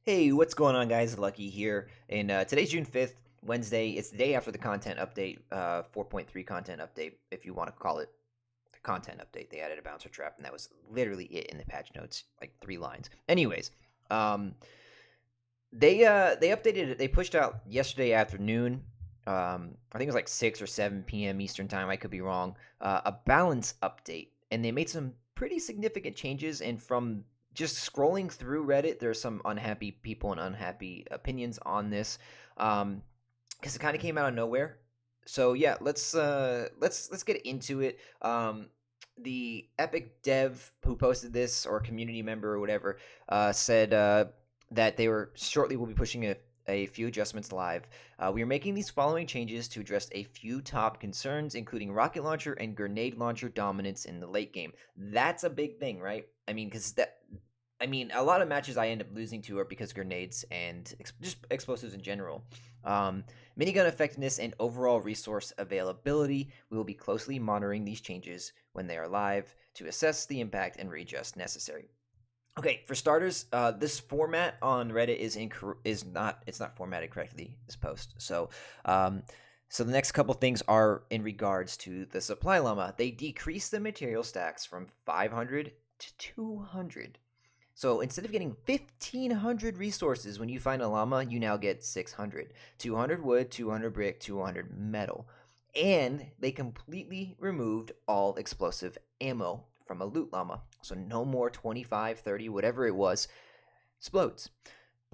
Hey, what's going on, guys? Lucky here. And today's June 5th, Wednesday. It's the day after the content update, 4.3 content update, if you want to call it the content update. They added a bouncer trap, and that was literally it in the patch notes, like 3 lines. Anyways, um, they updated it. They pushed out yesterday afternoon. I think it was like 6 or 7 p.m. Eastern time. I could be wrong. A balance update, and they made some pretty significant changes. And from just scrolling through Reddit, there's some unhappy people and unhappy opinions on this, because it kind of came out of nowhere. So yeah, let's get into it. The Epic dev who posted this, or community member or whatever, said that they were shortly will be pushing a few adjustments live. We are making these following changes to address a few top concerns, including rocket launcher and grenade launcher dominance in the late game. That's a big thing, right? A lot of matches I end up losing to are because grenades and just explosives in general. Minigun effectiveness and overall resource availability. We will be closely monitoring these changes when they are live to assess the impact and readjust necessary. Okay, for starters, this format on Reddit is not it's not formatted correctly. This post, um, so the next couple things are in regards to the supply llama. They decreased the material stacks from 500 to 200. So instead of getting 1,500 resources when you find a llama, you now get 600. 200 wood, 200 brick, 200 metal. And they completely removed all explosive ammo from a loot llama. So no more 25, 30, whatever it was, explodes.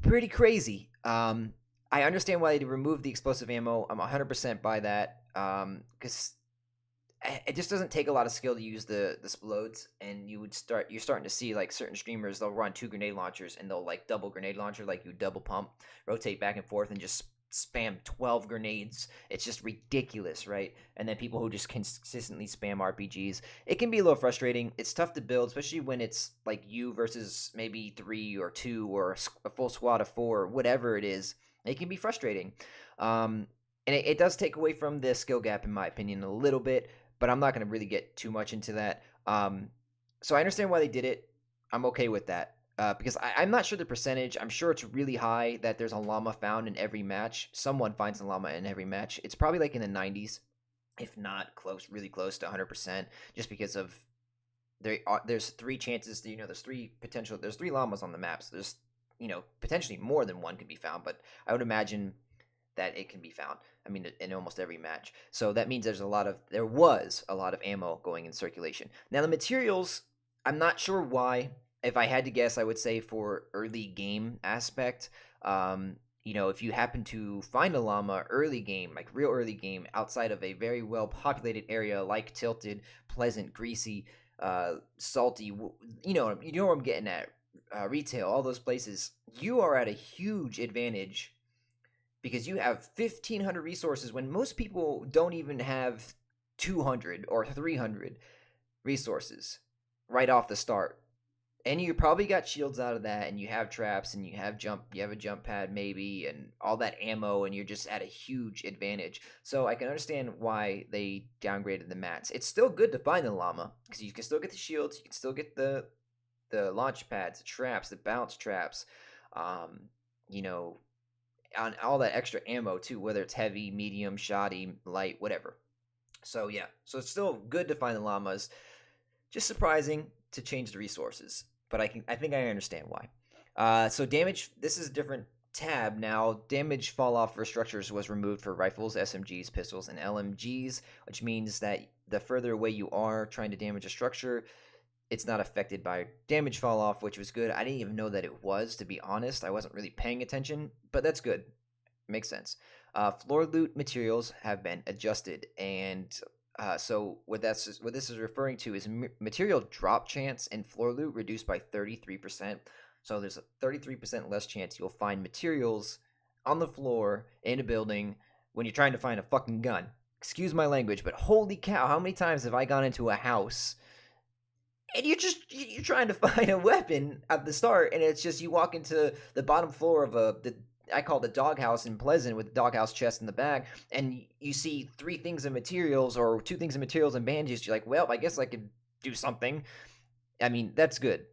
Pretty crazy. I understand why they removed the explosive ammo. I'm 100% by that. Because it just doesn't take a lot of skill to use the explodes, and you're starting to see like certain streamers, they'll run 2 grenade launchers and they'll like double grenade launcher, like you double pump, rotate back and forth, and just spam 12 grenades. It's just ridiculous, right? And then people who just consistently spam RPGs, it can be a little frustrating. It's tough to build, especially when it's like you versus maybe 3 or 2 or a full squad of 4, whatever it is. It can be frustrating. And it does take away from the skill gap, in my opinion, a little bit, but I'm not going to really get too much into that. So I understand why they did it. I'm okay with that. Because I'm not sure the percentage. I'm sure it's really high that there's a llama found in every match. Someone finds a llama in every match. It's probably like in the 90s, if not close, really close to 100%, just because of there's 3 chances. There's 3 llamas on the map. So there's, potentially more than one can be found, but I would imagine that it can be found. I mean, in almost every match. So that means there was a lot of ammo going in circulation. Now the materials, I'm not sure why. If I had to guess, I would say for early game aspect. If you happen to find a llama early game, like real early game, outside of a very well populated area like Tilted, Pleasant, Greasy, Salty, where I'm getting at. Retail, all those places, you are at a huge advantage because you have 1,500 resources when most people don't even have 200 or 300 resources right off the start. And you probably got shields out of that, and you have traps, and you have a jump pad maybe, and all that ammo, and you're just at a huge advantage. So I can understand why they downgraded the mats. It's still good to find the llama because you can still get the shields, you can still get the launch pads, the traps, the bounce traps, um, you know, on all that extra ammo too, whether it's heavy, medium, shoddy, light, whatever. So yeah, so it's still good to find the llamas. Just surprising to change the resources, but I think I understand why. So damage. This is a different tab now. Damage fall off for structures was removed for rifles, SMGs, pistols, and LMGs, which means that the further away you are trying to damage a structure, it's not affected by damage fall off, which was good. I didn't even know that it was, to be honest. I wasn't really paying attention, but that's good. Makes sense. Floor loot materials have been adjusted, and so what this is referring to is material drop chance in floor loot reduced by 33%. So there's a 33% less chance you'll find materials on the floor in a building when you're trying to find a fucking gun. Excuse my language, but holy cow, how many times have I gone into a house and you're trying to find a weapon at the start, and it's just you walk into the bottom floor of I call it the doghouse in Pleasant with the doghouse chest in the back, and you see 3 things of materials or 2 things of materials and bandages. You're like, well, I guess I could do something. I mean, that's good.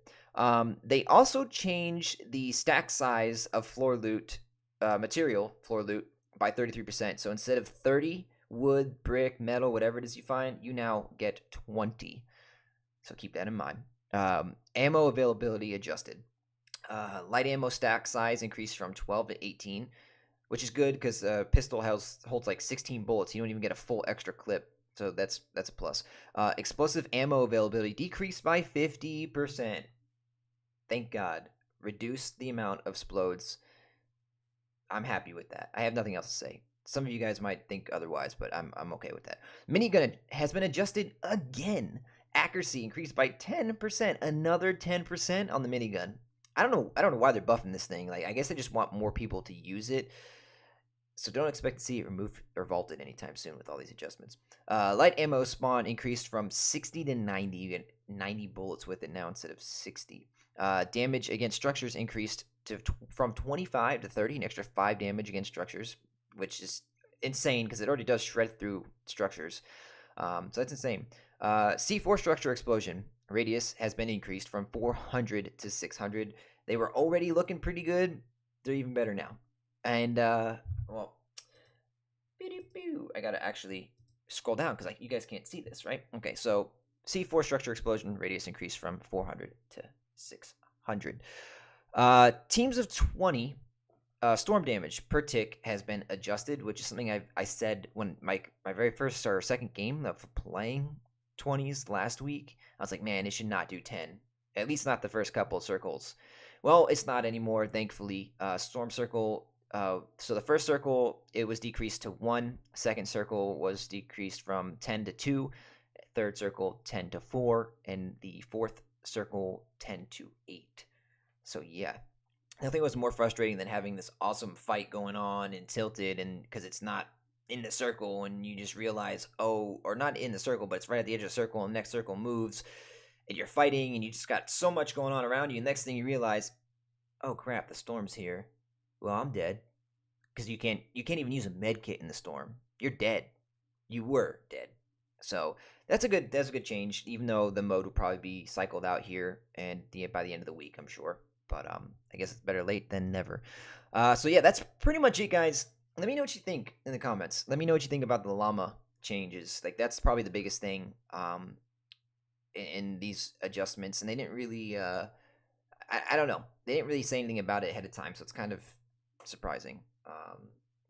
They also changed the stack size of floor loot floor loot by 33%. So instead of 30 wood, brick, metal, whatever it is you find, you now get 20. So keep that in mind. Ammo availability adjusted. Light ammo stack size increased from 12 to 18, which is good because pistol holds like 16 bullets. You don't even get a full extra clip, so that's a plus. Explosive ammo availability decreased by 50%. Thank God. Reduce the amount of explodes. I'm happy with that. I have nothing else to say. Some of you guys might think otherwise, but I'm okay with that. Minigun has been adjusted again. Accuracy increased by 10%. Another 10% on the minigun. I don't know why they're buffing this thing. Like, I guess they just want more people to use it. So don't expect to see it removed or vaulted anytime soon with all these adjustments. Light ammo spawn increased from 60 to 90. You get 90 bullets with it now instead of 60. Damage against structures increased from 25 to 30, an extra 5 damage against structures, which is insane because it already does shred through structures. So that's insane. C4 structure explosion radius has been increased from 400 to 600. They were already looking pretty good. They're even better now. And, well, I gotta actually scroll down because you guys can't see this, right? Okay, so C4 structure explosion radius increased from 400 to 600. Teams of 20 storm damage per tick has been adjusted, which is something I said when my very first or second game of playing 20s last week. I was like, man, it should not do 10. At least not the first couple of circles. Well, it's not anymore, thankfully. Storm circle. So the first circle, it was decreased to 1. Second circle was decreased from 10 to 2. Third circle, 10 to 4. And the fourth circle, 10 to 8. So yeah, nothing was more frustrating than having this awesome fight going on and tilted, and because it's not in the circle, and you just realize, or not in the circle, but it's right at the edge of the circle, and the next circle moves, and you're fighting, and you just got so much going on around you. And next thing you realize, oh crap, the storm's here. Well, I'm dead because you can't even use a med kit in the storm. You're dead. You were dead. So that's a good change. Even though the mode will probably be cycled out here and by the end of the week, I'm sure. But I guess it's better late than never. So yeah, that's pretty much it, guys. Let me know what you think in the comments. Let me know what you think about the llama changes. Like, that's probably the biggest thing in these adjustments. And they didn't really, I don't know. They didn't really say anything about it ahead of time, so it's kind of surprising.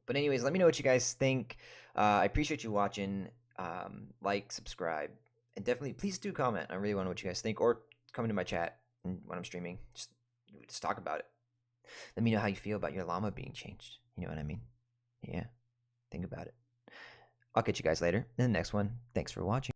But anyways, let me know what you guys think. I appreciate you watching. Like, subscribe, and definitely please do comment. I really want to know what you guys think, or come into my chat when I'm streaming. Just talk about it. Let me know how you feel about your llama being changed. You know what I mean? Yeah. Think about it. I'll catch you guys later in the next one. Thanks for watching.